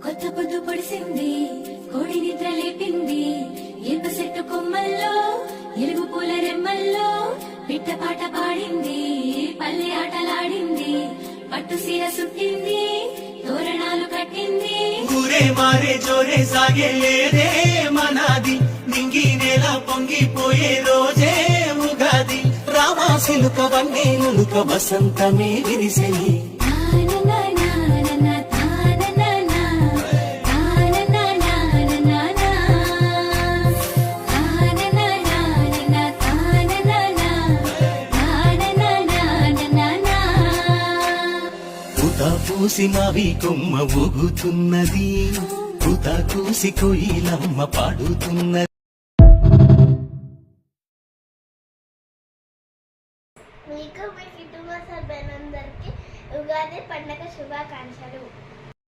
కొత్త పొద్దు పొడిసింది, కోడి నిద్ర లేపింది, ఈప చెట్టు కొమ్మల్లో ఎలుగు పూల రెమ్మల్లో పిట్ట పాట పాడింది, పల్లె ఆటలాడింది, పట్టు సీర సుట్టింది, తోరణాలు కట్టింది. ఊరే మారే జోరే సాగే లేదే మనాది, నింగి నేల పొంగిపోయే రోజే ఉగాది. రామాసిలుక వన్నేలుక వసంతమే విరిసెలి. పూసి మావి కొమ్మ ఊగుతున్నది, పూత కూసి కోయిలమ్మ పాడుతున్నది. మీకు మీ కుటుంబ సభ్యులందరికీ ఉగాది పండుగ శుభాకాంక్షలు.